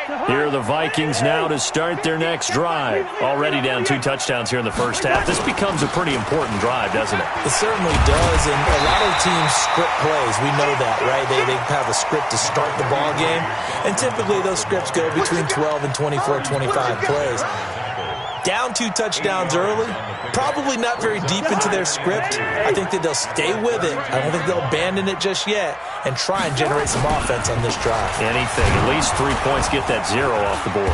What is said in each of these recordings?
Here are the Vikings now to start their next drive. Already down 2 touchdowns here in the first half. This becomes a pretty important drive, doesn't it? It certainly does, and a lot of teams script plays. We know that, right? They have a script to start the ball game, and typically those scripts go between 12 and 24, 25 plays. Down 2 touchdowns early, probably not very deep into their script. I think that they'll stay with it. I don't think they'll abandon it just yet and try and generate some offense on this drive. Anything, at least 3 points, get that 0 off the board.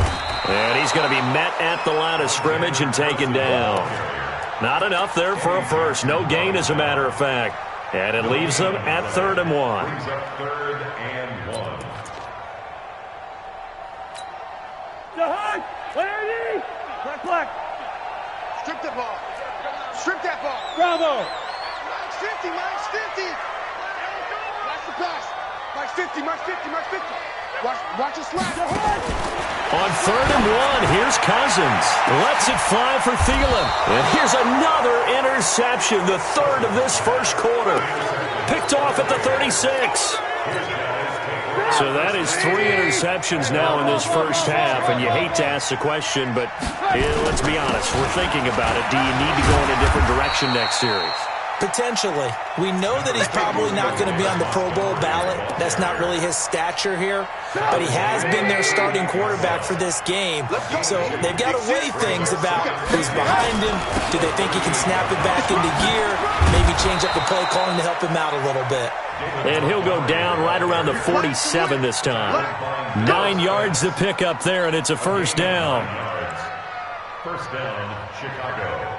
And he's going to be met at the line of scrimmage and taken down. Not enough there for a first. No gain, as a matter of fact. And it leaves them at 3rd and 1. Black. Strip the ball. Strip that ball. Bravo. Mike's 50, Mike's 50. Watch the pass. Mike's 50, Mike's 50, Mike's 50. Watch the slap. On 3rd and 1, here's Cousins. Lets it fly for Thielen. And here's another interception, the 3rd of this first quarter. Picked off at the 36. So that is 3 interceptions now in this first half, and you hate to ask the question, but let's be honest, we're thinking about it. Do you need to go in a different direction next series? Potentially. We know that he's probably not going to be on the Pro Bowl ballot. That's not really his stature here. But he has been their starting quarterback for this game. So they've got to weigh things about who's behind him. Do they think he can snap it back into gear? Maybe change up the play calling to help him out a little bit. And he'll go down right around the 47 this time. 9 yards to pick up there, and it's a first down. First down, Chicago.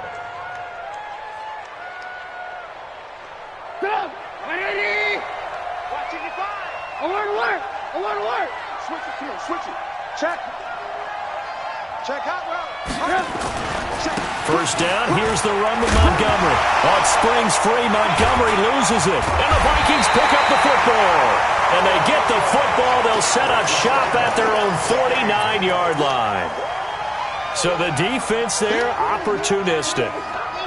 Go! 180! Watch 85! Alert, alert! Alert, alert! Switch it, come on, switch it. Check. Check out well. Check. First down, here's the run with Montgomery. Oh, it springs free. Montgomery loses it. And the Vikings pick up the football. And they get the football. They'll set up shop at their own 49-yard line. So the defense there, opportunistic.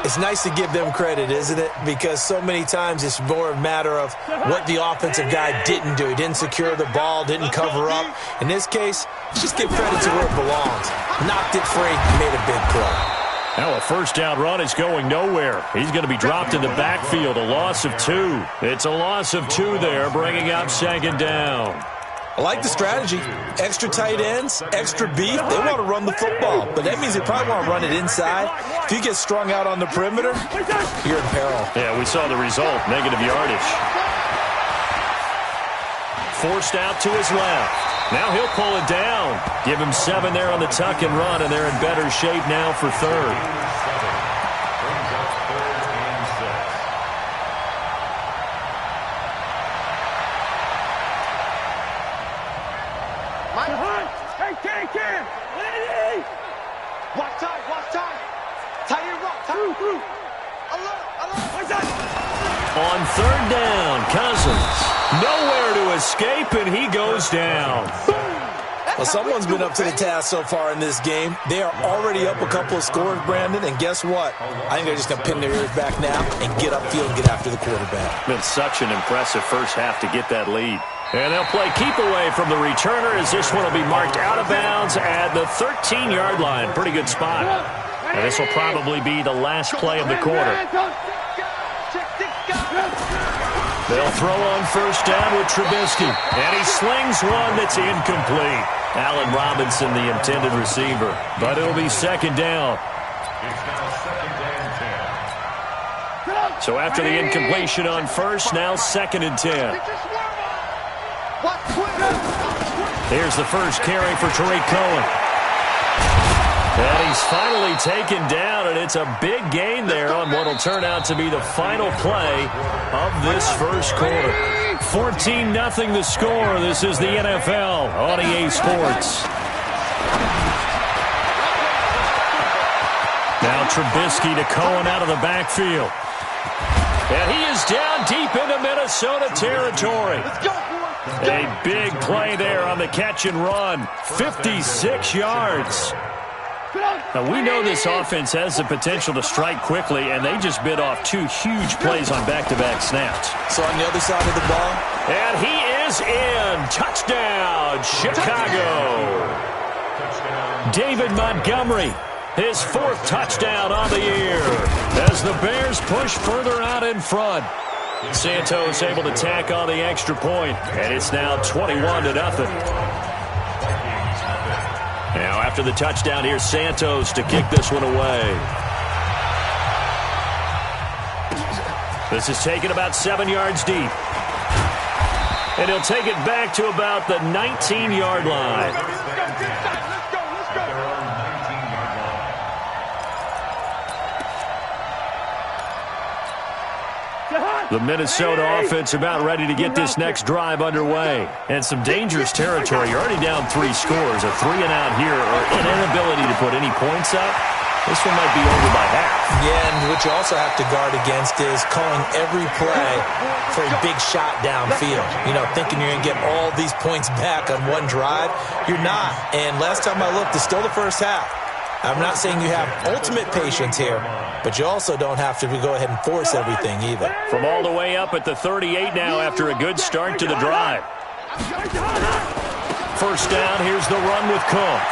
It's nice to give them credit, isn't it? Because so many times it's more a matter of what the offensive guy didn't do. He didn't secure the ball, didn't cover up. In this case, just give credit to where it belongs. Knocked it free, made a big play. Now a first down run is going nowhere. He's going to be dropped in the backfield, a loss of 2. It's a loss of 2 there, bringing up 2nd down. I like the strategy. Extra tight ends, extra beef. They want to run the football, but that means they probably want to run it inside. If you get strung out on the perimeter, you're in peril. Yeah, we saw the result, negative yardage. Forced out to his left. Now he'll pull it down. Give him 7 there on the tuck and run, and they're in better shape now for 3rd. Watch time, watch time. Tight end rock, through. Alert. On 3rd down, Cousins. Nowhere to escape, and he goes down. Well, someone's been up to the task so far in this game. They are already up a couple of scores, Brandon, and guess what? I think they're just going to pin their ears back now and get upfield and get after the quarterback. Been such an impressive first half to get that lead. And they'll play keep away from the returner as this one will be marked out of bounds at the 13-yard line. Pretty good spot. And this will probably be the last play of the quarter. They'll throw on first down with Trubisky. And he slings one that's incomplete. Allen Robinson, the intended receiver. But it'll be 2nd down. So after the incompletion on first, now 2nd and 10. Here's the first carry for Tariq Cohen. And he's finally taken down, and it's a big gain there on what will turn out to be the final play of this first quarter. 14-0 the score. This is the NFL on EA Sports. Now Trubisky to Cohen out of the backfield. And he is down deep into Minnesota territory. A big play there on the catch and run. 56 yards. Now, we know this offense has the potential to strike quickly, and they just bit off 2 huge plays on back-to-back snaps. So on the other side of the ball. And he is in. Touchdown, Chicago. David Montgomery, his 4th touchdown on the year as the Bears push further out in front. Santos able to tack on the extra point, and it's now 21-0. Now, after the touchdown, here's Santos to kick this one away. This is taken about 7 yards deep. And he'll take it back to about the 19-yard line. The Minnesota offense about ready to get this next drive underway. And some dangerous territory. You're already down 3 scores. A 3-and-out here or an inability to put any points up. This one might be over by half. Yeah, and what you also have to guard against is calling every play for a big shot downfield. You know, thinking you're going to get all these points back on one drive. You're not. And last time I looked, it's still the first half. I'm not saying you have ultimate patience here, but you also don't have to go ahead and force everything either. From all the way up at the 38 now after a good start to the drive. First down, here's the run with Cook.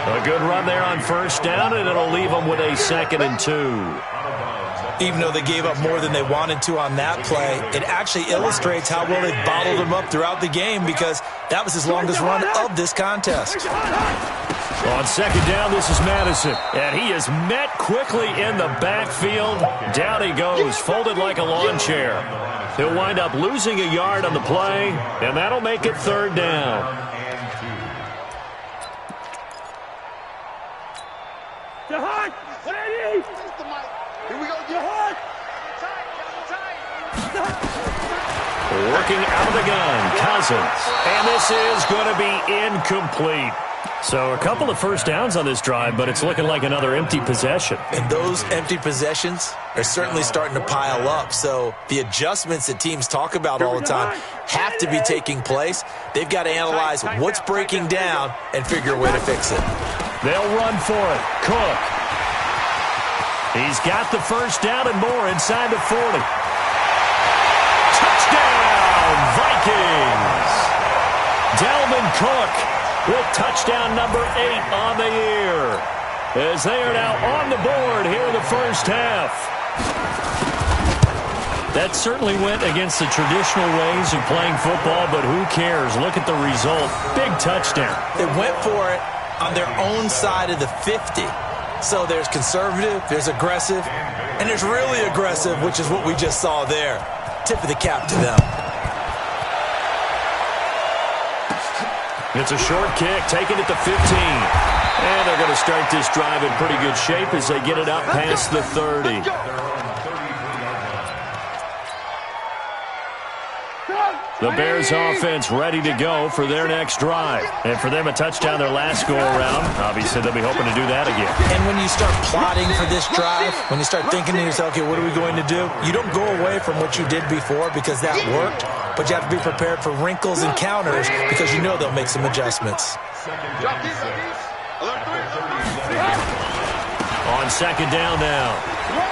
A good run there on first down, and it'll leave them with a 2nd and 2. Even though they gave up more than they wanted to on that play, it actually illustrates how well they bottled them up throughout the game because that was his longest run of this contest. On second down, this is Madison, and he is met quickly in the backfield. Down he goes, folded like a lawn chair. He'll wind up losing a yard on the play, and that'll make it 3rd down. Working out of the gun, Cousins. And this is going to be incomplete. So a couple of first downs on this drive, but it's looking like another empty possession. And those empty possessions are certainly starting to pile up. So the adjustments that teams talk about all the time have to be taking place. They've got to analyze what's breaking down and figure a way to fix it. They'll run for it. Cook. He's got the first down and more inside the 40. Touchdown, Vikings! Dalvin Cook with touchdown number 8 on the year. As they are now on the board here in the first half. That certainly went against the traditional ways of playing football, but who cares? Look at the result. Big touchdown. They went for it on their own side of the 50. So there's conservative, there's aggressive, and there's really aggressive, which is what we just saw there. Tip of the cap to them. It's a short kick, taken at the 15. And they're going to start this drive in pretty good shape as they get it up past the 30. The Bears offense ready to go for their next drive. And for them, a touchdown their last go-around. Obviously, they'll be hoping to do that again. And when you start plotting for this drive, when you start thinking to yourself, okay, what are we going to do? You don't go away from what you did before because that worked, but you have to be prepared for wrinkles and counters because you know they'll make some adjustments. On second down now,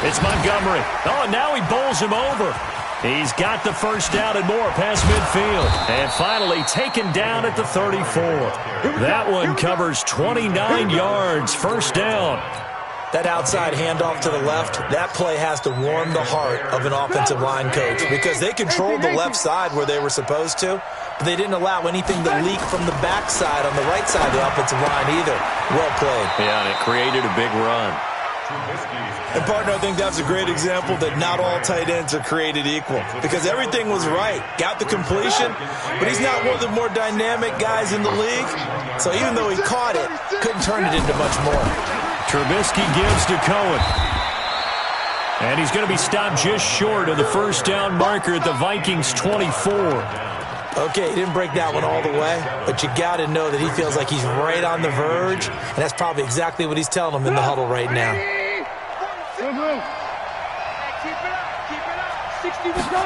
it's Montgomery. Oh, and now he bowls him over. He's got the first down and more past midfield. And finally taken down at the 34. That one covers 29 yards. First down. That outside handoff to the left, that play has to warm the heart of an offensive line coach because they controlled the left side where they were supposed to, but they didn't allow anything to leak from the backside on the right side of the offensive line either. Well played. Yeah, and it created a big run. And, partner, I think that's a great example that not all tight ends are created equal because everything was right. Got the completion, but he's not one of the more dynamic guys in the league. So even though he caught it, couldn't turn it into much more. Trubisky gives to Cohen. And he's going to be stopped just short of the first down marker at the Vikings 24. Okay, he didn't break that one all the way, but you got to know that he feels like he's right on the verge, and that's probably exactly what he's telling them in the huddle right now. Keep it up. 60 to go.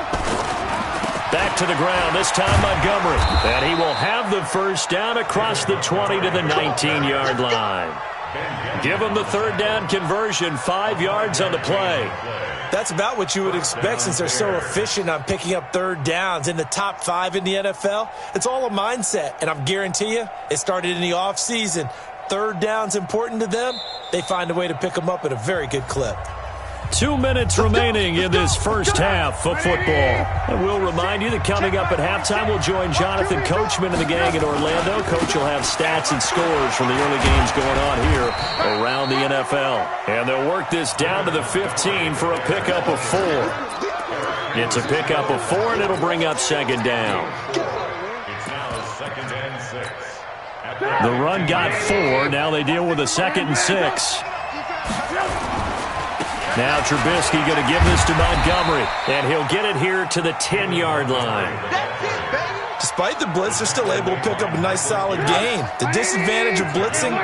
Back to the ground, this time Montgomery. And he will have the first down across the 20 to the 19-yard line. Give him the third down conversion, 5 yards on the play. That's about what you would expect since they're so efficient on picking up third downs in the top 5 in the NFL. It's all a mindset, and I guarantee you it started in the offseason. Third down's important to them. They find a way to pick them up at a very good clip. 2 minutes remaining in this first half of football. And we'll remind you that coming up at halftime, we'll join Jonathan Coachman and the gang in Orlando. Coach will have stats and scores from the early games going on here around the NFL. And they'll work this down to the 15 for a pickup of 4. It's a pickup of 4, and it'll bring up second down. It's now 2nd and 6. The run got 4. Now they deal with a 2nd and 6. Now Trubisky going to give this to Montgomery, and he'll get it here to the 10-yard line. Despite the blitz, they're still able to pick up a nice solid gain. The disadvantage of blitzing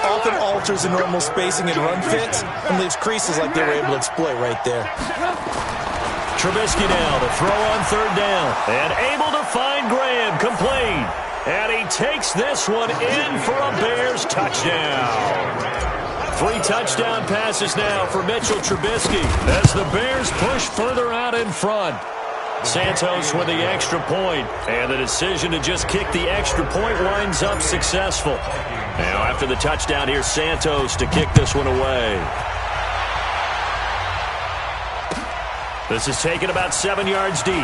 often alters the normal spacing and run fits and leaves creases like they were able to exploit right there. Trubisky now to throw on third down, and able to find Graham, complete. And he takes this one in for a Bears touchdown. 3 touchdown passes now for Mitchell Trubisky as the Bears push further out in front. Santos with the extra point, and the decision to just kick the extra point winds up successful. Now after the touchdown, here's Santos to kick this one away. This is taken about 7 yards deep.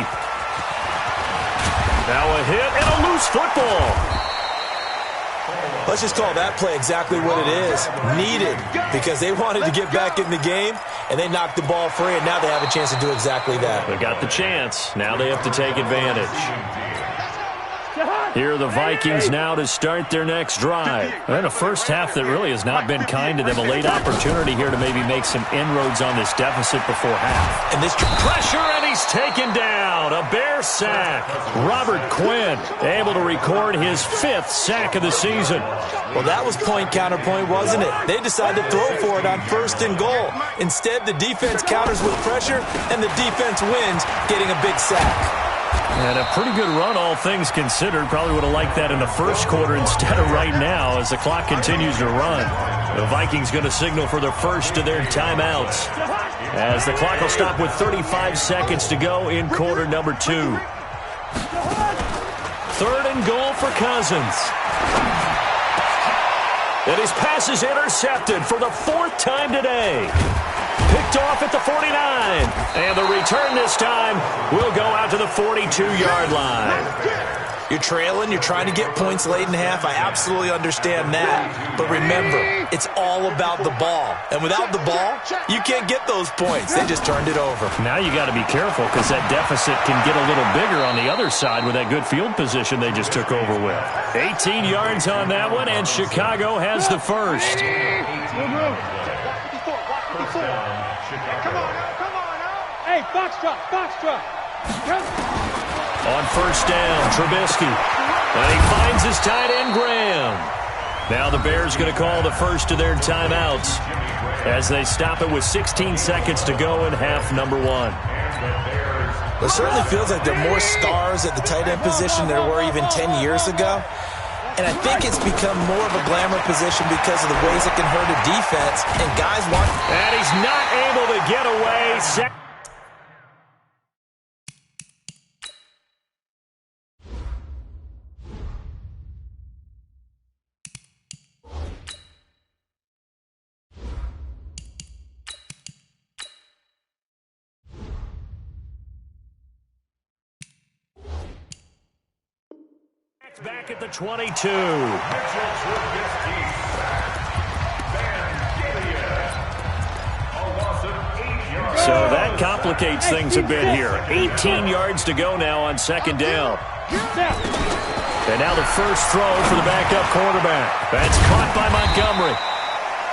Now a hit and a loose football. Let's just call that play exactly what it is. Needed, because they wanted to get back in the game, and they knocked the ball free, and now they have a chance to do exactly that. They got the chance. Now they have to take advantage. Here are the Vikings now to start their next drive. And a first half that really has not been kind to them. A late opportunity here to maybe make some inroads on this deficit before half. And this pressure, and he's taken down. A Bear sack. Robert Quinn able to record his 5th sack of the season. Well, that was point counterpoint, wasn't it? They decided to throw for it on 1st and goal. Instead, the defense counters with pressure, and the defense wins, getting a big sack. And a pretty good run, all things considered. Probably would have liked that in the first quarter instead of right now as the clock continues to run. The Vikings going to signal for the first of their timeouts as the clock will stop with 35 seconds to go in quarter number 2. 3rd and goal for Cousins. And his pass is intercepted for the 4th time today. Picked off at the 49. And the return this time will go out to the 42-yard line. You're trailing, you're trying to get points late in half. I absolutely understand that. But remember, it's all about the ball. And without the ball, you can't get those points. They just turned it over. Now you got to be careful because that deficit can get a little bigger on the other side with that good field position they just took over with. 18 yards on that one, and Chicago has the first. Come on now. Hey, Foxtrot. On first down, Trubisky. And he finds his tight end, Graham. Now the Bears going to call the first of their timeouts as they stop it with 16 seconds to go in half number 1. It certainly feels like there are more stars at the tight end position than there were even 10 years ago. And I think it's become more of a glamour position because of the ways it can hurt a defense. And guys want... And he's not able to get away. Back at the 22. So that complicates things a bit here. 18 yards to go now on second down. And now the first throw for the backup quarterback. That's caught by Montgomery.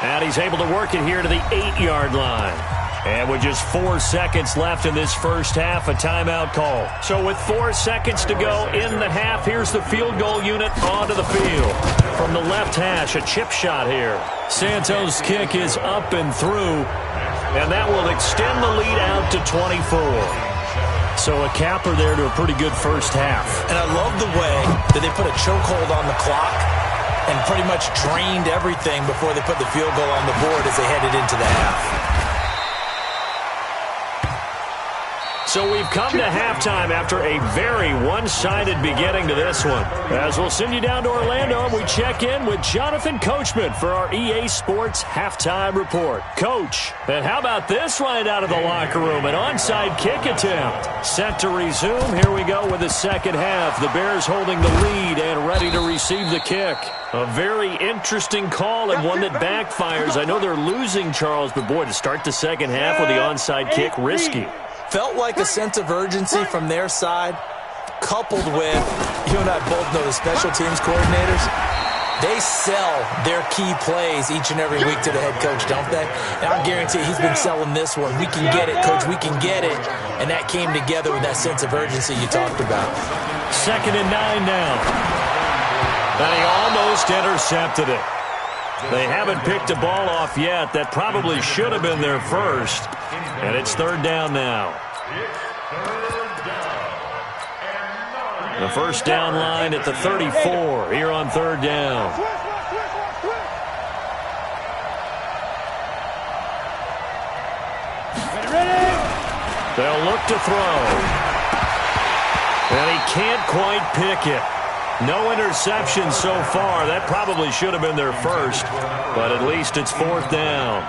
And he's able to work it here to the 8-yard line. And with just 4 seconds left in this first half, a timeout call. So with 4 seconds to go in the half, here's the field goal unit onto the field. From the left hash, a chip shot here. Santos' kick is up and through, and that will extend the lead out to 24. So a capper there to a pretty good first half. And I love the way that they put a chokehold on the clock and pretty much drained everything before they put the field goal on the board as they headed into the half. So we've come to halftime after a very one-sided beginning to this one. As we'll send you down to Orlando, and we check in with Jonathan Coachman for our EA Sports Halftime Report. Coach, and how about this right out of the locker room? An onside kick attempt. Set to resume. Here we go with the second half. The Bears holding the lead and ready to receive the kick. A very interesting call and one that backfires. I know they're losing, Charles, but boy, to start the second half with the onside kick, risky. Felt like a sense of urgency from their side, coupled with, you and I both know the special teams coordinators, they sell their key plays each and every week to the head coach, don't they? And I guarantee he's been selling this one. We can get it, coach, we can get it. And that came together with that sense of urgency you talked about. 2nd and 9 now. And he almost intercepted it. They haven't picked a ball off yet. That probably should have been their first. And it's 3rd down now. The first down line at the 34 here on 3rd down. They'll look to throw. And he can't quite pick it. No interception so far. That probably should have been their first, but at least it's 4th down.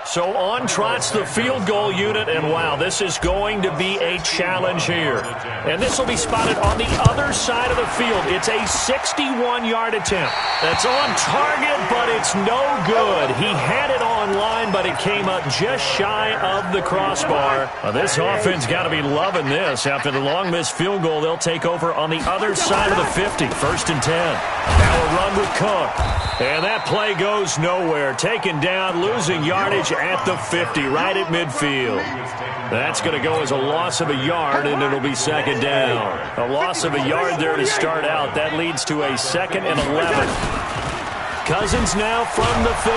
So on trots the field goal unit, and wow, this is going to be a challenge here. And this will be spotted on the other side of the field. It's a 61-yard attempt. That's on target, but it's no good. He had it on line, but it came up just shy of the crossbar. This offense got to be loving this. After the long missed field goal, they'll take over on the other side of the 50, 1st and 10. Now a run with Cook. And that play goes nowhere. Taken down, losing yardage at the 50, right at midfield. That's going to go as a loss of a yard, and it'll be 2nd down. A loss of a yard there to start out. That leads to a 2nd and 11. Cousins now from the 50.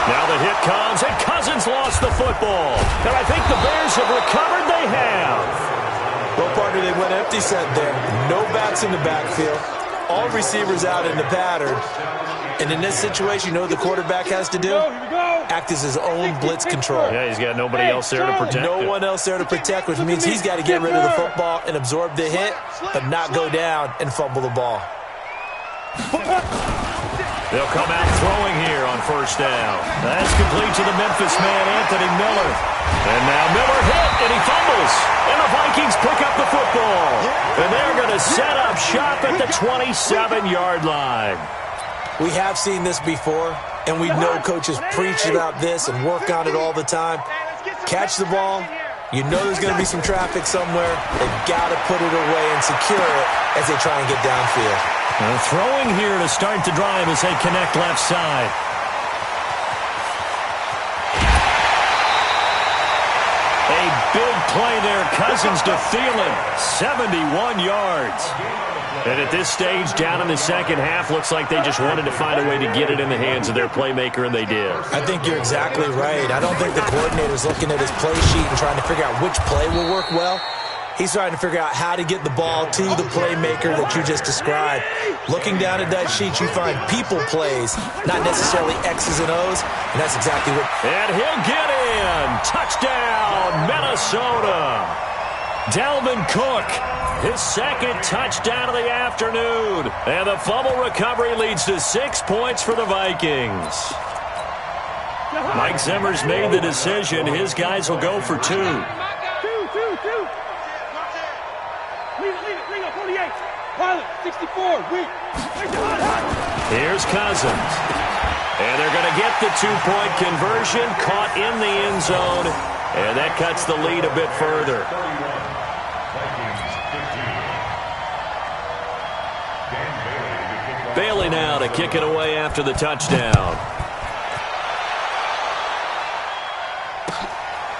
Now the hit comes, and Cousins lost the football. And I think the Bears have recovered. They have. Well, partner, they went empty set there. No backs in the backfield. All receivers out in the pattern. And in this situation, you know what the quarterback has to do? Act as his own blitz control. Yeah, he's got nobody else there to protect No him. one else there to protect, which means he's got to get rid of the football and absorb the hit, but not go down and fumble the ball. They'll come out throwing here on 1st down. That's complete to the Memphis man, Anthony Miller. And now Miller hit, and he fumbles. And the Vikings pick up the football. And they're going to set up shop at the 27-yard line. We have seen this before, and we know coaches preach about this and work on it all the time. Catch the ball. You know there's going to be some traffic somewhere. They've got to put it away and secure it as they try and get downfield. And throwing here to start the drive as they connect left side. A big play there. Cousins to Thielen. 71 yards. And at this stage, down in the second half, looks like they just wanted to find a way to get it in the hands of their playmaker, and they did. I think you're exactly right. I don't think the coordinator's looking at his play sheet and trying to figure out which play will work well. He's trying to figure out how to get the ball to the playmaker that you just described. Looking down at that sheet, you find people plays, not necessarily X's and O's, and that's exactly what... And he'll get in. Touchdown, Minnesota. Dalvin Cook, his 2nd touchdown of the afternoon. And the fumble recovery leads to 6 points for the Vikings. Mike Zimmer's made the decision. His guys will go for 2. Here's Cousins. And they're going to get the 2-point conversion, caught in the end zone. And that cuts the lead a bit further. Bailey now to kick it away after the touchdown.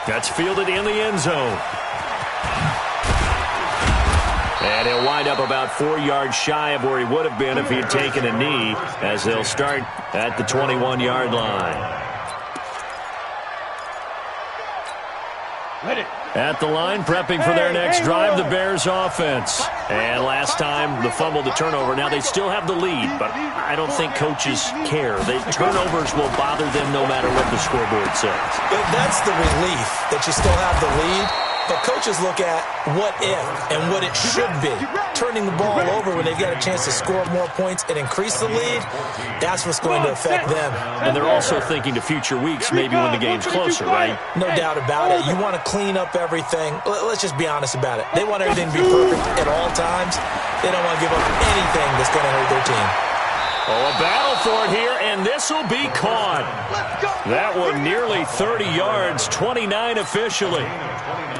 That's fielded in the end zone. And he'll wind up about 4 yards shy of where he would have been if he had taken a knee, as they'll start at the 21-yard line. At the line, prepping for their next drive, the Bears offense. And last time, the fumble, the turnover. Now, they still have the lead, but I don't think coaches care. The turnovers will bother them no matter what the scoreboard says. That's the relief that you still have the lead. But coaches look at what if and what it should be. Turning the ball over when they've got a chance to score more points and increase the lead, that's what's going to affect them. And they're also thinking to future weeks, maybe when the game's closer, right? No doubt about it. You want to clean up everything. Let's just be honest about it. They want everything to be perfect at all times. They don't want to give up anything that's going to hurt their team. Oh, a battle for it here, and this will be caught. That one nearly 30 yards, 29 officially.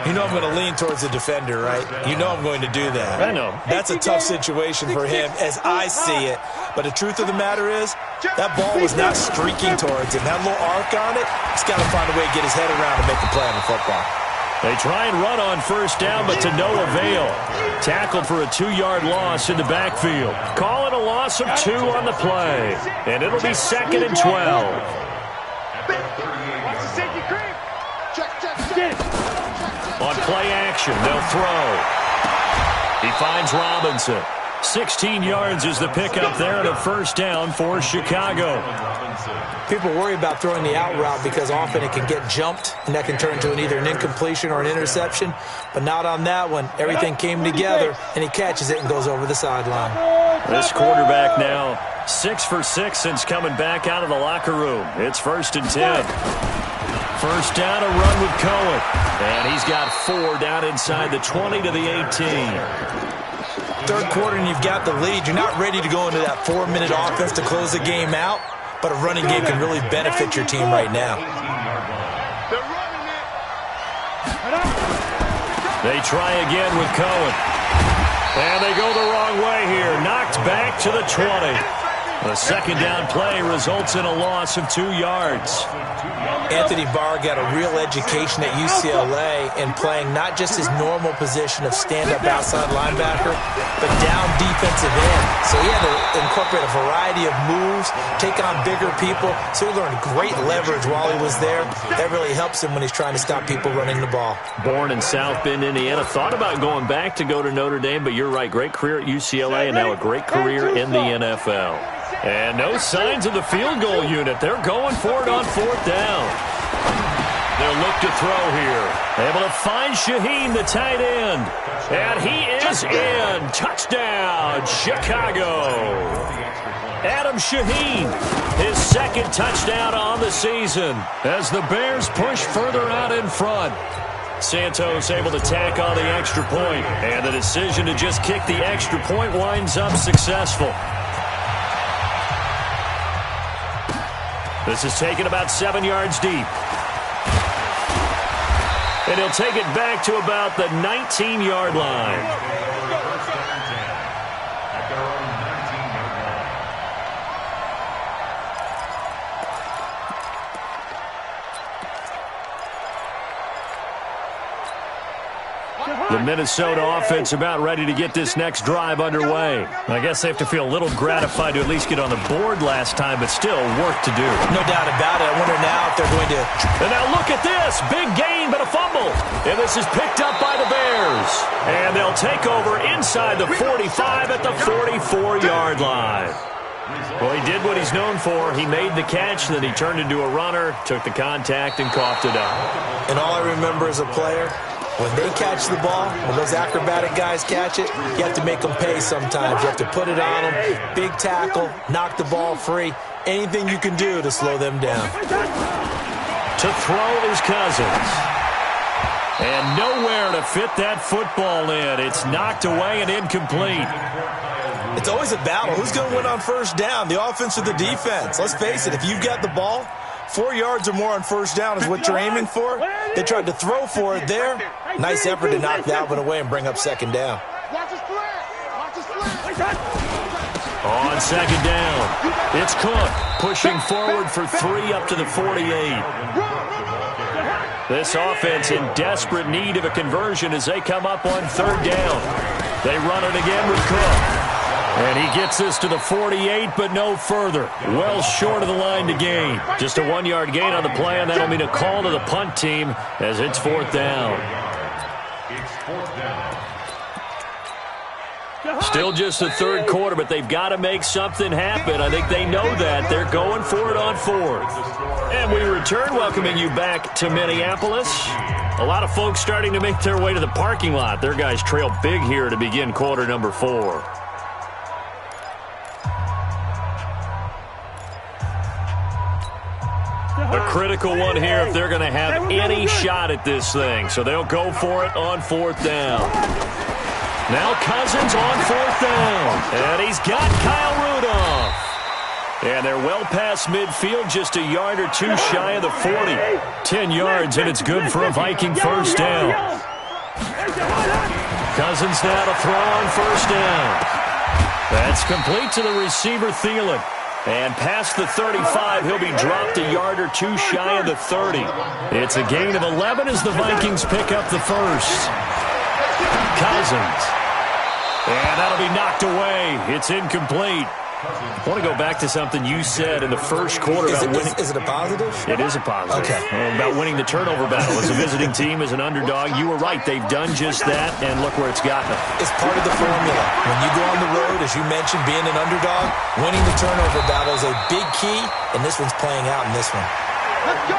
You know I'm going to lean towards the defender, right? You know I'm going to do that. I know. That's a tough situation for him as I see it. But the truth of the matter is, that ball was not streaking towards him. That little arc on it, he's got to find a way to get his head around and make a play on the football. They try and run on first down, but to no avail. Tackled for a 2-yard loss in the backfield. Call it a loss of 2 on the play. And it'll be 2nd and 12. On play action, they'll throw. He finds Robinson. 16 yards is the pickup there and a first down for Chicago. People worry about throwing the out route because often it can get jumped, and that can turn into either an incompletion or an interception. But not on that one. Everything came together, and he catches it and goes over the sideline. This quarterback now 6 for 6 since coming back out of the locker room. It's 1st and 10. First down, a run with Cohen. And he's got 4 down inside the 20 to the 18. Third quarter and you've got the lead. You're not ready to go into that 4-minute offense to close the game out, but a running game can really benefit your team right now. They try again with Cohen. And they go the wrong way here. Knocked back to the 20. The second down play results in a loss of 2 yards. Anthony Barr got a real education at UCLA in playing not just his normal position of stand-up outside linebacker, but down defensive end. So he had to incorporate a variety of moves, take on bigger people. So he learned great leverage while he was there. That really helps him when he's trying to stop people running the ball. Born in South Bend, Indiana. Thought about going back to go to Notre Dame, but you're right. Great career at UCLA and now a great career in the NFL. And no signs of the field goal unit. They're going for it on 4th down. They'll look to throw here. Able to find Shaheen, the tight end. And he is in. Touchdown, Chicago. Adam Shaheen, his 2nd touchdown on the season as the Bears push further out in front. Santos able to tack on the extra point. And the decision to just kick the extra point winds up successful. This is taken about 7 yards deep. And he'll take it back to about the 19-yard line. The Minnesota offense about ready to get this next drive underway. I guess they have to feel a little gratified to at least get on the board last time, but still work to do. No doubt about it. I wonder now if they're going to... And now look at this. Big gain, but a fumble. And this is picked up by the Bears. And they'll take over inside the 45 at the 44-yard line. Well, he did what he's known for. He made the catch, then he turned into a runner, took the contact, and coughed it up. And all I remember as a player... when they catch the ball, when those acrobatic guys catch it, you have to make them pay sometimes. You have to put it on them, big tackle, knock the ball free. Anything you can do to slow them down. To throw is Cousins. And nowhere to fit that football in. It's knocked away and incomplete. It's always a battle. Who's going to win on first down, the offense or the defense? Let's face it, if you've got the ball, 4 yards or more on first down is what you're aiming for. They tried to throw for it there. Nice effort to knock that one away and bring up second down. On second down, it's Cook pushing forward for 3 up to the 48. This offense in desperate need of a conversion as they come up on third down. They run it again with Cook. And he gets this to the 48, but no further. Well short of the line to gain. Just a 1-yard gain on the play, and that'll mean a call to the punt team as it's 4th down. It's 4th down. Still just the 3rd quarter, but they've got to make something happen. I think they know that. They're going for it on 4th. And we return, welcoming you back to Minneapolis. A lot of folks starting to make their way to the parking lot. Their guys trail big here to begin quarter number 4. A critical one here if they're going to have any shot at this thing. So they'll go for it on 4th down. Now Cousins on 4th down. And he's got Kyle Rudolph. And they're well past midfield, just a yard or two shy of the 40. 10 yards, and it's good for a Viking first down. Cousins now to throw on 1st down. That's complete to the receiver, Thielen. And past the 35, he'll be dropped a yard or two shy of the 30. It's a gain of 11 as the Vikings pick up the first. Cousins. And that'll be knocked away. It's incomplete. I want to go back to something you said in the first quarter about winning. Is it a positive? It is a positive. Okay. About winning the turnover battle. As a visiting team, as an underdog, you were right. They've done just that, and look where it's gotten them. It's part of the formula. When you go on the road, as you mentioned, being an underdog, winning the turnover battle is a big key, and this one's playing out in this one.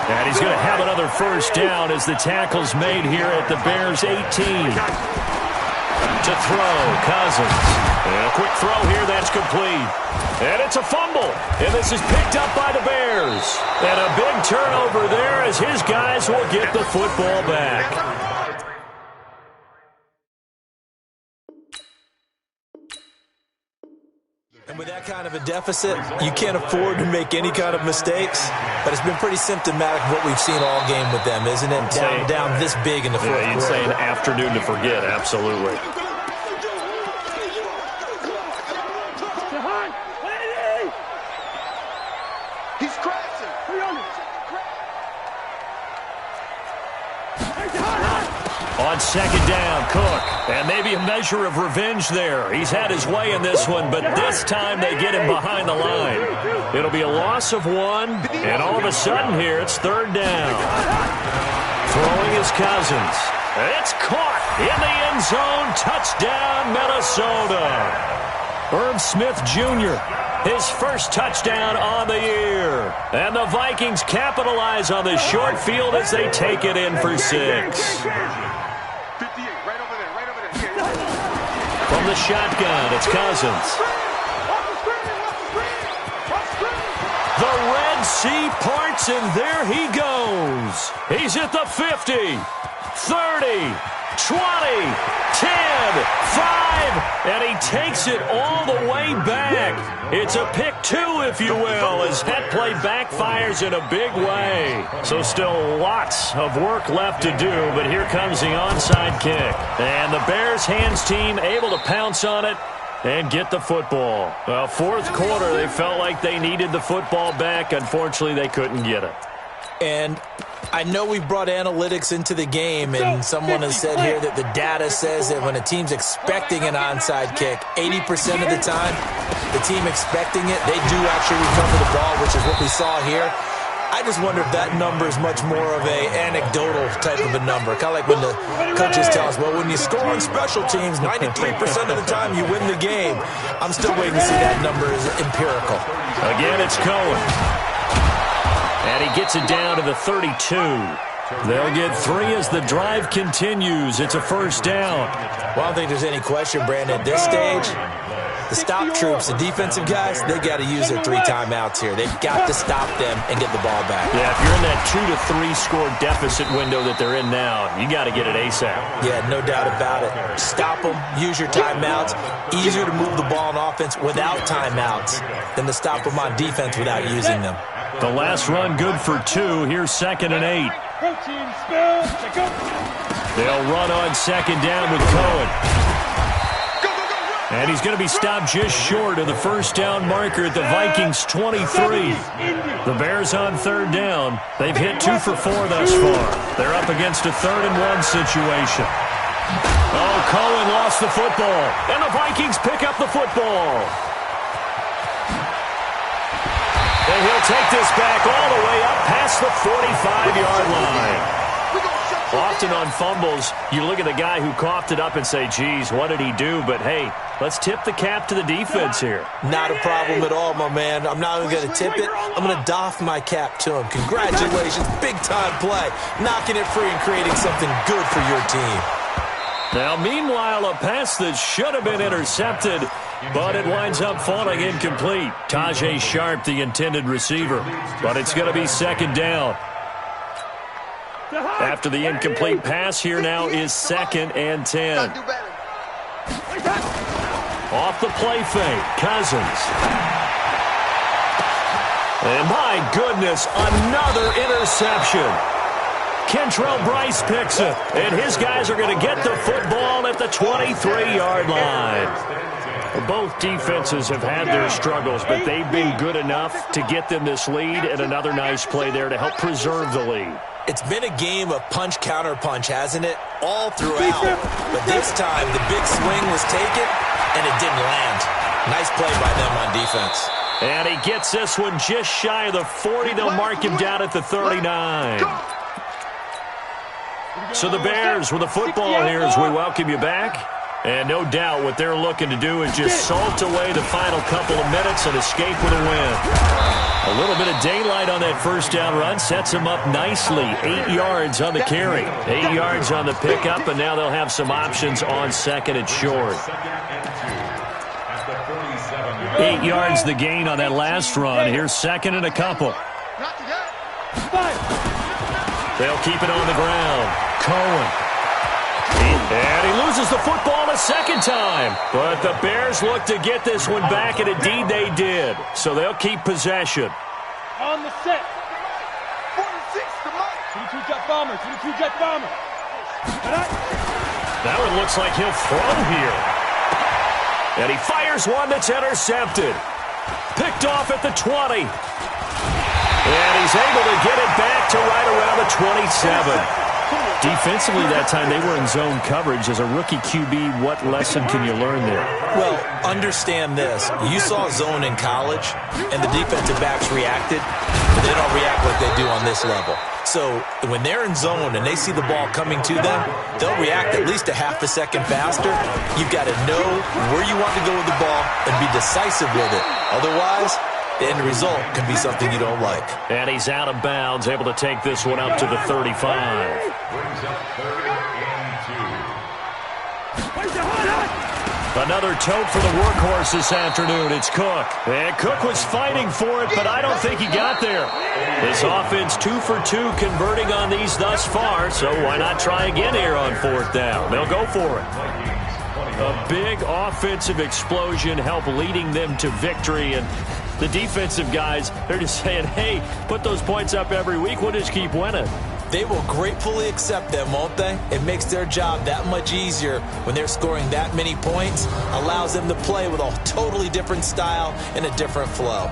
And he's going to have another first down as the tackle's made here at the Bears' 18. To throw, Cousins. And a quick throw here, that's complete. And it's a fumble. And this is picked up by the Bears. And a big turnover there as his guys will get the football back. And with that kind of a deficit, you can't afford to make any kind of mistakes. But it's been pretty symptomatic of what we've seen all game with them, isn't it? Down this big in the fourth quarter. You'd say an afternoon to forget, absolutely. He's crashing. On 2nd down, Cook. And maybe a measure of revenge there. He's had his way in this one, but this time they get him behind the line. It'll be a loss of 1, and all of a sudden here, it's 3rd down. Throwing is Cousins. It's caught in the end zone. Touchdown, Minnesota. Herb Smith Jr., his first touchdown on the year. And the Vikings capitalize on the short field as they take it in for 6. 58, right over there. From the shotgun, it's Cousins. The Red Sea parts, and there he goes. He's at the 50, 30, 20, 10, 5, and he takes it all the way back. It's a pick 2, if you will, as that play backfires in a big way. So still lots of work left to do, but here comes the onside kick. And the Bears hands team able to pounce on it and get the football. Well, 4th quarter, they felt like they needed the football back. Unfortunately, they couldn't get it. And I know we've brought analytics into the game, and someone has said here that the data says that when a team's expecting an onside kick, 80% of the time, the team expecting it, they do actually recover the ball, which is what we saw here. I just wonder if that number is much more of a anecdotal type of a number. Kind of like when the coaches tell us, well, when you score on special teams, 93% of the time you win the game. I'm still waiting to see that number is empirical. Again, it's Cohen. And he gets it down to the 32. They'll get 3 as the drive continues. It's a first down. Well, I don't think there's any question, Brandon. At this stage, the stop troops, the defensive guys, they got to use their 3 timeouts here. They've got to stop them and get the ball back. Yeah, if you're in that 2 to 3 score deficit window that they're in now, you got to get it ASAP. Yeah, no doubt about it. Stop them, use your timeouts. Easier to move the ball on offense without timeouts than to stop them on defense without using them. The last run good for 2. Here's 2nd and 8. They'll run on 2nd down with Cohen. And he's going to be stopped just short of the first down marker at the Vikings' 23. The Bears on 3rd down. They've hit 2 for 4 thus far. They're up against a 3rd and 1 situation. Oh, Cohen lost the football, and the Vikings pick up the football. And he'll take this back all the way up past the 45-yard line. Often on fumbles, you look at the guy who coughed it up and say, geez, what did he do? But, hey, let's tip the cap to the defense here. Not a problem at all, my man. I'm not even going to tip it. I'm going to doff my cap to him. Congratulations. Big-time play. Knocking it free and creating something good for your team. Now, meanwhile, a pass that should have been intercepted, but it winds up falling incomplete. Tajay Sharp, the intended receiver. But it's going to be second down. After the incomplete pass, here now is 2nd and 10. Off the play fake, Cousins. And my goodness, another interception. Kentrell Bryce picks it, and his guys are going to get the football at the 23-yard line. Both defenses have had their struggles, but they've been good enough to get them this lead, and another nice play there to help preserve the lead. It's been a game of punch-counter-punch, hasn't it? All throughout. But this time, the big swing was taken, and it didn't land. Nice play by them on defense. And he gets this one just shy of the 40. They'll mark him down at the 39. So the Bears with the football here as we welcome you back. And no doubt what they're looking to do is just salt away the final couple of minutes and escape with a win. A little bit of daylight on that first down run sets them up nicely. 8 yards on the carry, 8 yards on the pickup, and now they'll have some options on second and short. 8 yards the gain on that last run. Here's second and a couple. They'll keep it on the ground. Cohen. And he loses the football a second time. But the Bears look to get this one back, and indeed they did. So they'll keep possession. On the set. 46 to Mike. 22 jet bomber. 22 jet bomber. That one looks like he'll throw here. And he fires one that's intercepted. Picked off at the 20. And he's able to get it back to right around the 27. Defensively that time, they were in zone coverage. As a rookie QB, what lesson can you learn there? Well, understand this. You saw zone in college, and the defensive backs reacted, but they don't react like they do on this level. So when they're in zone and they see the ball coming to them, they'll react at least a half a second faster. You've got to know where you want to go with the ball and be decisive with it. Otherwise, the end result can be something you don't like. And he's out of bounds, able to take this one up to the 35. Brings up 3rd and 2. Another tote for the workhorse this afternoon. It's Cook. And Cook was fighting for it, but I don't think he got there. This offense 2 for 2 converting on these thus far, so why not try again here on 4th down? They'll go for it. A big offensive explosion helped leading them to victory, and the defensive guys, they're just saying, hey, put those points up every week. We'll just keep winning. They will gratefully accept them, won't they? It makes their job that much easier when they're scoring that many points. Allows them to play with a totally different style and a different flow.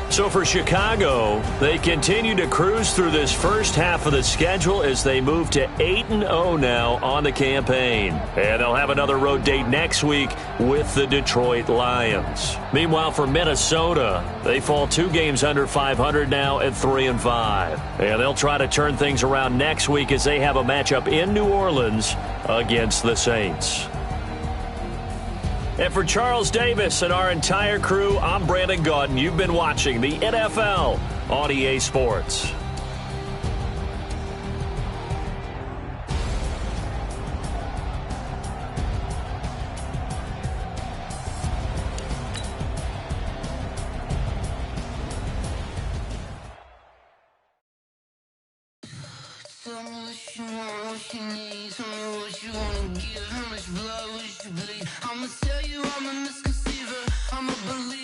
So for Chicago, they continue to cruise through this first half of the schedule as they move to 8-0 now on the campaign. And they'll have another road date next week with the Detroit Lions. Meanwhile, for Minnesota, they fall 2 games under 500 now at 3-5. And they'll try to turn things around next week as they have a matchup in New Orleans against the Saints. And for Charles Davis and our entire crew, I'm Brandon Gaudin. You've been watching the NFL on EA Sports. I'ma tell you I'm a misconceiver, I'm a believer.